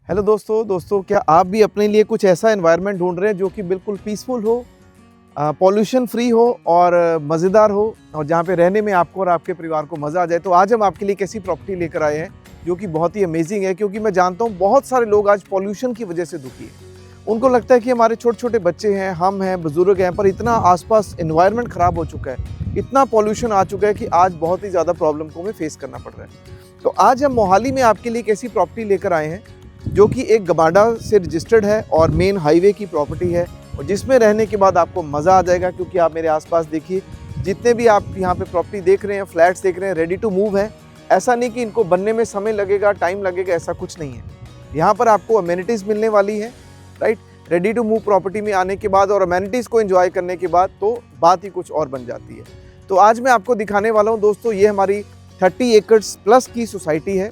Hello दोस्तों क्या आप भी अपने लिए कुछ ऐसा एनवायरनमेंट ढूंढ रहे हैं जो कि बिल्कुल पीसफुल हो, पॉल्यूशन फ्री हो और मज़ेदार हो और जहाँ पे रहने में आपको और आपके परिवार को मज़ा आ जाए। तो आज हम आपके लिए एक ऐसी प्रॉपर्टी लेकर आए हैं जो कि बहुत ही अमेजिंग है, क्योंकि मैं जानता हूँ बहुत सारे लोग आज पॉल्यूशन की वजह से दुखी हैं। उनको लगता है कि हमारे छोटे छोटे बच्चे हैं, हम हैं, बुजुर्ग हैं, पर इतना आसपास एनवायरनमेंट ख़राब हो चुका है, इतना पॉल्यूशन आ चुका है कि आज बहुत ही ज़्यादा प्रॉब्लम को हमें फेस करना पड़ रहा है। तो आज हम मोहाली में आपके लिए एक ऐसी प्रॉपर्टी लेकर आए हैं जो कि एक गमाडा से रजिस्टर्ड है और मेन हाईवे की प्रॉपर्टी है, और जिसमें रहने के बाद आपको मज़ा आ जाएगा। क्योंकि आप मेरे आसपास देखिए, जितने भी आप यहाँ पे प्रॉपर्टी देख रहे हैं, फ्लैट्स देख रहे हैं, रेडी टू मूव है। ऐसा नहीं कि इनको बनने में समय लगेगा, टाइम लगेगा, ऐसा कुछ नहीं है। यहाँ पर आपको अमेनिटीज़ मिलने वाली है, right. Ready to move property में आने के बाद और अमेनिटीज़ को एंजॉय करने के बाद तो बात ही कुछ और बन जाती है। तो आज मैं आपको दिखाने वाला हूँ दोस्तों, ये हमारी 30 एकड़्स प्लस की सोसाइटी है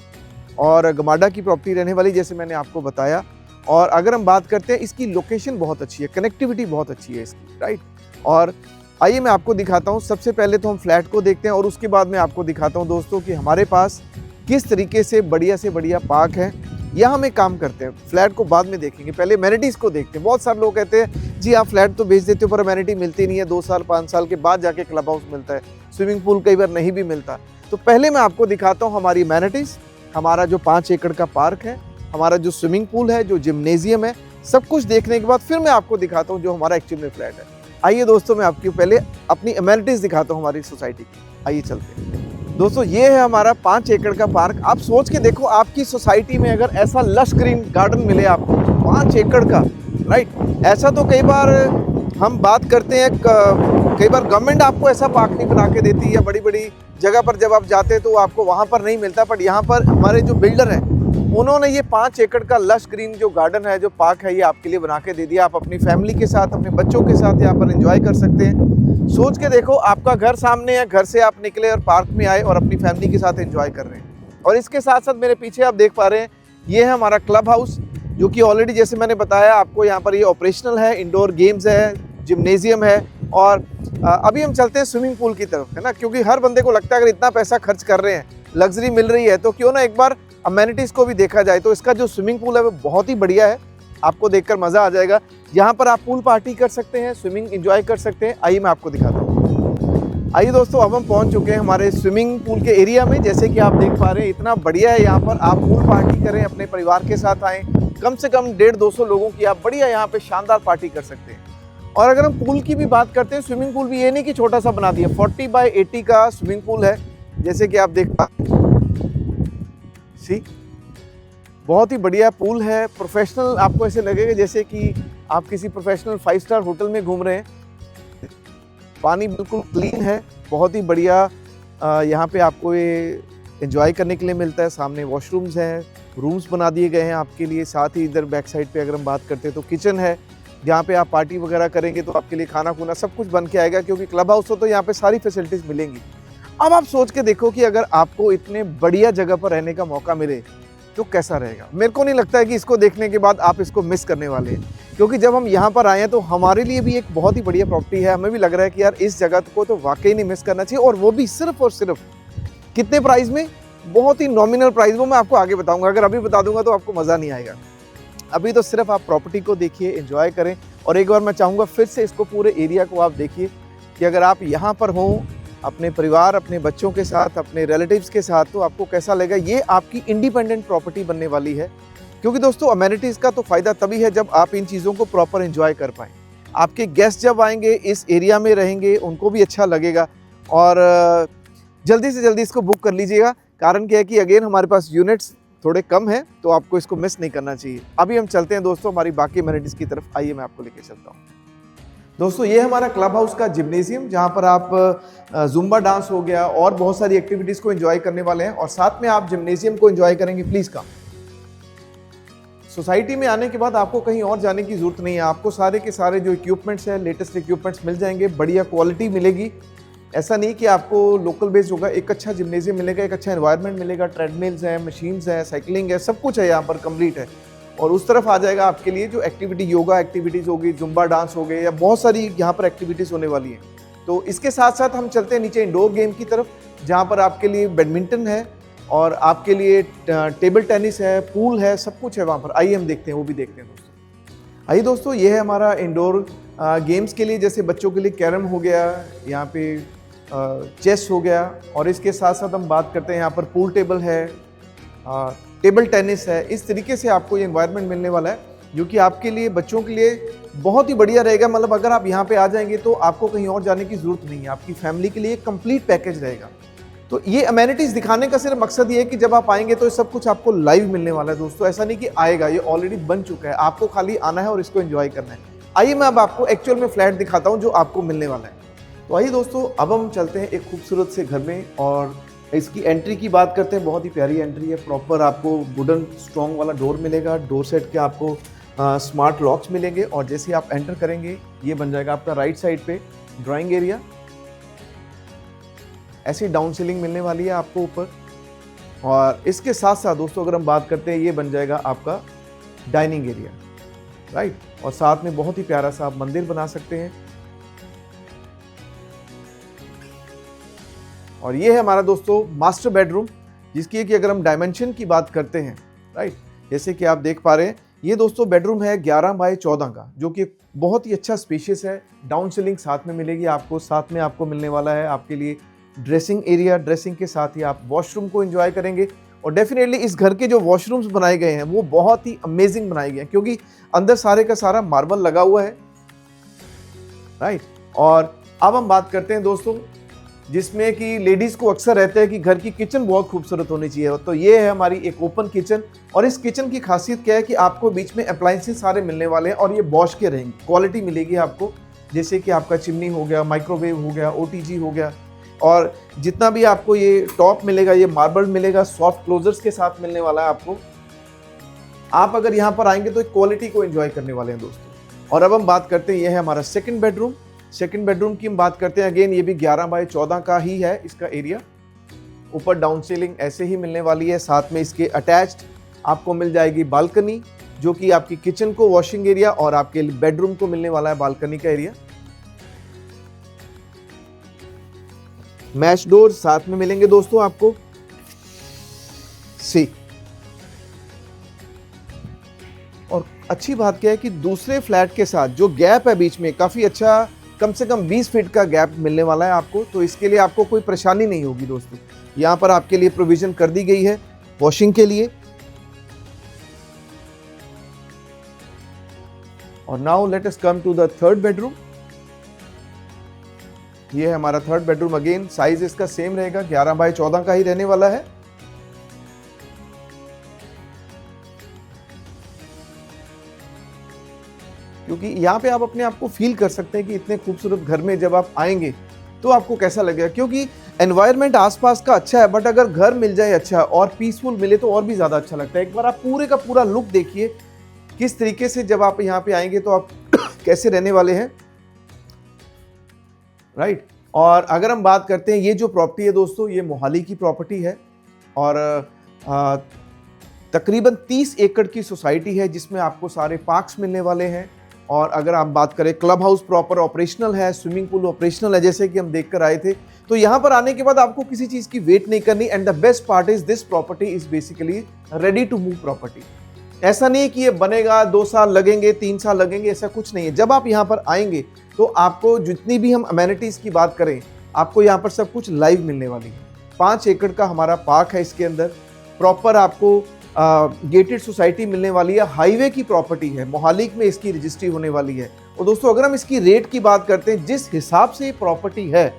और गमाडा की प्रॉपर्टी रहने वाली, जैसे मैंने आपको बताया। और अगर हम बात करते हैं, इसकी लोकेशन बहुत अच्छी है, कनेक्टिविटी बहुत अच्छी है इसकी, राइट। और आइए मैं आपको दिखाता हूँ। सबसे पहले तो हम फ्लैट को देखते हैं और उसके बाद मैं आपको दिखाता हूँ दोस्तों कि हमारे पास किस तरीके से बढ़िया पार्क है। यहाँ हम एक काम करते हैं, फ्लैट को बाद में देखेंगे, पहले अमेनिटीज़ को देखते हैं। बहुत सारे लोग कहते हैं जी आप फ्लैट तो बेच देते हो पर अमेनिटी मिलती नहीं है, 2 साल 5 साल के बाद जाके क्लब हाउस मिलता है, स्विमिंग पूल कई बार नहीं भी मिलता। तो पहले मैं आपको दिखाता हूँ हमारी अमेनिटीज़, हमारा जो 5 एकड़ का पार्क है, हमारा जो स्विमिंग पूल है, जो जिम्नेजियम है, सब कुछ देखने के बाद फिर मैं आपको दिखाता हूँ जो हमारा एक्चुअल में फ्लैट है। आइए दोस्तों, मैं आपको पहले अपनी अमेनिटीज़ दिखाता हूँ हमारी सोसाइटी की। आइए चलते हैं दोस्तों। ये है हमारा 5 एकड़ का पार्क। आप सोच के देखो, आपकी सोसाइटी में अगर ऐसा लश ग्रीन गार्डन मिले आपको 5 एकड़ का, राइट। ऐसा तो कई बार हम बात करते हैं, कई बार गवर्नमेंट आपको ऐसा पार्क नहीं बना के देती, या बड़ी बड़ी जगह पर जब आप जाते हैं तो आपको वहाँ पर नहीं मिलता। बट यहाँ पर हमारे जो बिल्डर हैं, उन्होंने ये 5 एकड़ का लश ग्रीन जो गार्डन है, जो पार्क है, ये आपके लिए बना के दे दिया। आप अपनी फैमिली के साथ, अपने बच्चों के साथ यहाँ पर एंजॉय कर सकते हैं। सोच के देखो, आपका घर सामने है, घर से आप निकले और पार्क में आए और अपनी फैमिली के साथ एंजॉय कर रहे हैं। और इसके साथ साथ मेरे पीछे आप देख पा रहे हैं, ये है हमारा क्लब हाउस, जो कि ऑलरेडी जैसे मैंने बताया आपको, यहाँ पर ये ऑपरेशनल है, इंडोर गेम्स है, जिम्नेजियम है। और अभी हम चलते हैं स्विमिंग पूल की तरफ, है ना। क्योंकि हर बंदे को लगता है अगर इतना पैसा खर्च कर रहे हैं, लग्जरी मिल रही है, तो क्यों ना एक बार अमेनिटीज़ को भी देखा जाए। तो इसका जो स्विमिंग पूल है वो बहुत ही बढ़िया है, आपको देखकर मज़ा आ जाएगा। यहाँ पर आप पूल पार्टी कर सकते हैं, स्विमिंग एंजॉय कर सकते हैं। आइए मैं आपको दिखाता हूँ। आइए दोस्तों, अब हम पहुँच चुके हैं हमारे स्विमिंग पूल के एरिया में। जैसे कि आप देख पा रहे हैं, इतना बढ़िया है। यहाँ पर आप पूल पार्टी करें, अपने परिवार के साथ आएँ, कम से कम 150-200 लोगों की आप बढ़िया यहाँ पे शानदार पार्टी कर सकते हैं। और अगर हम पूल की भी बात करते हैं, स्विमिंग पूल भी ये नहीं कि छोटा सा बना दिया, 40 बाय 80 का स्विमिंग पूल है, जैसे कि आप देख पा सी बहुत ही बढ़िया पूल है। प्रोफेशनल, आपको ऐसे लगेगा जैसे कि आप किसी प्रोफेशनल 5 स्टार होटल में घूम रहे हैं। पानी बिल्कुल क्लीन है, बहुत ही बढ़िया। यहाँ पे आपको ये एंजॉय करने के लिए मिलता है। सामने वॉशरूम्स हैं, रूम्स बना दिए गए हैं आपके लिए। साथ ही इधर बैक साइड पे अगर हम बात करते हैं तो किचन है, जहाँ पे आप पार्टी वगैरह करेंगे तो आपके लिए खाना खुना सब कुछ बन के आएगा। क्योंकि क्लब हाउस हो तो यहाँ पे सारी फैसिलिटीज़ मिलेंगी। अब आप सोच के देखो कि अगर आपको इतने बढ़िया जगह पर रहने का मौका मिले तो कैसा रहेगा। मेरे को नहीं लगता है कि इसको देखने के बाद आप इसको मिस करने वाले हैं, क्योंकि जब हम यहाँ पर आए हैं तो हमारे लिए भी एक बहुत ही बढ़िया प्रॉपर्टी है। हमें भी लग रहा है कि यार इस जगह को तो वाकई नहीं मिस करना चाहिए। और वो भी सिर्फ और सिर्फ कितने प्राइस में, बहुत ही नॉमिनल प्राइस। वो मैं आपको आगे बताऊंगा, अगर अभी बता दूंगा तो आपको मज़ा नहीं आएगा। अभी तो सिर्फ आप प्रॉपर्टी को देखिए, एंजॉय करें। और एक बार मैं चाहूँगा फिर से इसको, पूरे एरिया को आप देखिए कि अगर आप यहाँ पर हों अपने परिवार, अपने बच्चों के साथ, अपने रिलेटिव्स के साथ, तो आपको कैसा लगेगा। ये आपकी इंडिपेंडेंट प्रॉपर्टी बनने वाली है। क्योंकि दोस्तों, अमेनिटीज़ का तो फ़ायदा तभी है जब आप इन चीज़ों को प्रॉपर एंजॉय कर पाएँ। आपके गेस्ट जब आएंगे, इस एरिया में रहेंगे, उनको भी अच्छा लगेगा। और जल्दी से जल्दी इसको बुक कर लीजिएगा। कारण क्या है कि अगेन हमारे पास यूनिट्स थोड़े कम हैं, तो आपको इसको मिस नहीं करना चाहिए। अभी हम चलते हैं दोस्तों हमारी बाकी अमेनिटीज़ की तरफ। आइए मैं आपको लेके चलता हूँ। दोस्तों, ये हमारा क्लब हाउस का जिम्नेजियम, जहाँ पर आप जुम्बा डांस हो गया और बहुत सारी एक्टिविटीज़ को एंजॉय करने वाले हैं। और साथ में आप जिम्नेजियम को एंजॉय करेंगे। Please come. सोसाइटी में आने के बाद आपको कहीं और जाने की ज़रूरत नहीं है। आपको सारे के सारे जो इक्विपमेंट्स हैं, लेटेस्ट इक्विपमेंट्स मिल जाएंगे, बढ़िया क्वालिटी मिलेगी। ऐसा नहीं कि आपको लोकल बेस्ड होगा, एक अच्छा जिम्नेजियम मिलेगा, एक अच्छा एनवायरनमेंट मिलेगा। ट्रेडमिल्स हैं, मशीन्स हैं, साइकिलिंग है, सब कुछ है यहाँ पर कंप्लीट है। और उस तरफ आ जाएगा आपके लिए जो एक्टिविटी, योगा एक्टिविटीज़ होगी, जुम्बा डांस हो गए, या बहुत सारी यहाँ पर एक्टिविटीज़ होने वाली हैं। तो इसके साथ साथ हम चलते हैं नीचे इंडोर गेम की तरफ, जहाँ पर आपके लिए बैडमिंटन है और आपके लिए टेबल टेनिस है, पूल है, सब कुछ है वहाँ पर। आइए हम देखते हैं, वो भी देखते हैं दोस्तों। आइए दोस्तों, ये है हमारा इंडोर गेम्स के लिए, जैसे बच्चों के लिए कैरम हो गया, यहाँ पे चेस हो गया, और इसके साथ साथ हम बात करते हैं यहाँ पर पूल टेबल है, टेबल टेनिस है। इस तरीके से आपको ये एनवायरनमेंट मिलने वाला है जो कि आपके लिए, बच्चों के लिए बहुत ही बढ़िया रहेगा। मतलब अगर आप यहाँ पे आ जाएंगे तो आपको कहीं और जाने की ज़रूरत नहीं है, आपकी फैमिली के लिए एक कंप्लीट पैकेज रहेगा। तो ये अमेनिटीज़ दिखाने का सिर्फ मकसद ये है कि जब आप आएंगे तो ये सब कुछ आपको लाइव मिलने वाला है दोस्तों। ऐसा नहीं कि आएगा, ये ऑलरेडी बन चुका है, आपको खाली आना है और इसको एंजॉय करना है। आइए मैं अब आपको एक्चुअल में फ्लैट दिखाता हूँ जो आपको मिलने वाला है। तो आइए दोस्तों, अब हम चलते हैं एक खूबसूरत से घर में और इसकी एंट्री की बात करते हैं। बहुत ही प्यारी एंट्री है, प्रॉपर आपको वुडन स्ट्रॉन्ग वाला डोर मिलेगा, डोर सेट के आपको स्मार्ट लॉक्स मिलेंगे, और जैसे ही आप एंटर करेंगे ये बन जाएगा आपका राइट साइड पे ड्राइंग एरिया। ऐसी डाउन सीलिंग मिलने वाली है आपको ऊपर, और इसके साथ साथ दोस्तों अगर हम बात करते हैं ये बन जाएगा आपका डाइनिंग एरिया, राइट। और साथ में बहुत ही प्यारा सा आप मंदिर बना सकते हैं। और ये है हमारा दोस्तों मास्टर बेडरूम, जिसकी कि अगर हम डायमेंशन की बात करते हैं, राइट, जैसे कि आप देख पा रहे हैं ये दोस्तों बेडरूम है 11 बाय 14 का, जो कि बहुत ही अच्छा स्पेशियस है। डाउन सीलिंग साथ में मिलेगी आपको, साथ में आपको मिलने वाला है आपके लिए ड्रेसिंग एरिया। ड्रेसिंग के साथ ही आप वॉशरूम को एंजॉय करेंगे। और डेफिनेटली इस घर के जो वॉशरूम्स बनाए गए हैं वो बहुत ही अमेजिंग बनाए गए हैं, क्योंकि अंदर सारे का सारा मार्बल लगा हुआ है, राइट। और अब हम बात करते हैं दोस्तों, जिसमें कि लेडीज़ को अक्सर रहता है कि घर की किचन बहुत खूबसूरत होनी चाहिए। तो ये है हमारी एक ओपन किचन, और इस किचन की खासियत क्या है कि आपको बीच में अप्लायंसेस सारे मिलने वाले हैं, और ये बॉश के रहेंगे। क्वालिटी मिलेगी आपको, जैसे कि आपका चिमनी हो गया, माइक्रोवेव हो गया, ओटीजी हो गया, और जितना भी आपको ये टॉप मिलेगा ये मार्बल मिलेगा, सॉफ्ट क्लोजर्स के साथ मिलने वाला है आपको। आप अगर यहाँ पर आएंगे तो एक क्वालिटी को एंजॉय करने वाले हैं दोस्तों। और अब हम बात करते हैं, ये है हमारा सेकंड बेडरूम। सेकंड बेडरूम की हम बात करते हैं, अगेन ये भी 11 बाय 14 का ही है इसका एरिया। ऊपर डाउन सीलिंग ऐसे ही मिलने वाली है, साथ में इसके अटैच्ड आपको मिल जाएगी बालकनी, जो कि आपकी किचन को वॉशिंग एरिया और आपके बेडरूम को मिलने वाला है बालकनी का एरिया। मैच डोर साथ में मिलेंगे दोस्तों आपको, सी। और अच्छी बात क्या है कि दूसरे फ्लैट के साथ जो गैप है बीच में, काफी अच्छा, कम से कम 20 फीट का गैप मिलने वाला है आपको। तो इसके लिए आपको कोई परेशानी नहीं होगी दोस्तों। यहाँ पर आपके लिए प्रोविजन कर दी गई है वॉशिंग के लिए। और now let us come to the third bedroom. ये है हमारा थर्ड बेडरूम। अगेन साइज इसका सेम रहेगा, 11 बाय 14 का ही रहने वाला है। क्योंकि यहाँ पे आप अपने आप को फील कर सकते हैं कि इतने खूबसूरत घर में जब आप आएंगे तो आपको कैसा लगेगा, क्योंकि एनवायरनमेंट आसपास का अच्छा है, बट अगर घर मिल जाए अच्छा और पीसफुल मिले तो और भी ज़्यादा अच्छा लगता है। एक बार आप पूरे का पूरा लुक देखिए किस तरीके से जब आप यहाँ पे आएंगे तो आप कैसे रहने वाले हैं, राइट। और अगर हम बात करते हैं, ये जो प्रॉपर्टी है दोस्तों ये मोहाली की प्रॉपर्टी है, और तकरीबन 30 एकड़ की सोसाइटी है, जिसमें आपको सारे पार्क्स मिलने वाले हैं। और अगर आप बात करें, क्लब हाउस प्रॉपर ऑपरेशनल है, स्विमिंग पूल ऑपरेशनल है, जैसे कि हम देख कर आए थे। तो यहाँ पर आने के बाद आपको किसी चीज़ की वेट नहीं करनी। And the best part is this property is basically ready to move property. ऐसा नहीं है कि ये बनेगा 2 साल लगेंगे, 3 साल लगेंगे, ऐसा कुछ नहीं है। जब आप यहाँ पर आएंगे तो आपको जितनी भी हम अमेनिटीज़ की बात करें, आपको यहाँ पर सब कुछ लाइव मिलने वाली है। 5 एकड़ का हमारा पार्क है, इसके अंदर प्रॉपर आपको गेटेड सोसाइटी मिलने वाली है, हाईवे की प्रॉपर्टी है, मोहाली में इसकी रजिस्ट्री होने वाली है। और दोस्तों अगर हम इसकी रेट की बात करते हैं, जिस हिसाब से ये प्रॉपर्टी है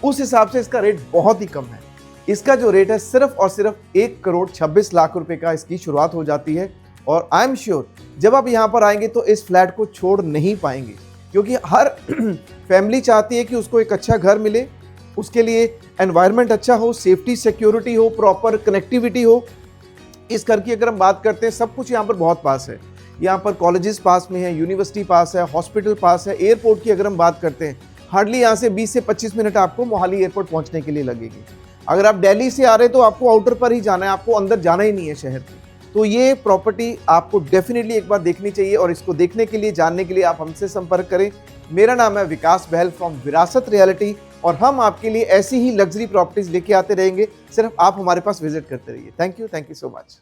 उस हिसाब से इसका रेट बहुत ही कम है। इसका जो रेट है सिर्फ और सिर्फ 1,26,00,000 रुपए का इसकी शुरुआत हो जाती है। और आई एम श्योर जब आप यहाँ पर आएंगे तो इस फ्लैट को छोड़ नहीं पाएंगे, क्योंकि हर फैमिली चाहती है कि उसको एक अच्छा घर मिले, उसके लिए एनवायरनमेंट अच्छा हो, सेफ्टी सिक्योरिटी हो, प्रॉपर कनेक्टिविटी हो। इस घर की अगर हम बात करते हैं, सब कुछ यहाँ पर बहुत पास है। यहाँ पर कॉलेजेस पास में है, यूनिवर्सिटी पास है, हॉस्पिटल पास है, एयरपोर्ट की अगर हम बात करते हैं, हार्डली यहाँ से 20 से 25 मिनट आपको मोहाली एयरपोर्ट पहुँचने के लिए लगेगी। अगर आप दिल्ली से आ रहे हैं तो आपको आउटर पर ही जाना है, आपको अंदर जाना ही नहीं है शहर के। तो ये प्रॉपर्टी आपको डेफिनेटली एक बार देखनी चाहिए, और इसको देखने के लिए, जानने के लिए आप हमसे संपर्क करें। मेरा नाम है विकास बहल फ्रॉम विरासत रियलिटी, और हम आपके लिए ऐसी ही लग्जरी प्रॉपर्टीज लेके आते रहेंगे। सिर्फ आप हमारे पास विजिट करते रहिए। Thank you so much.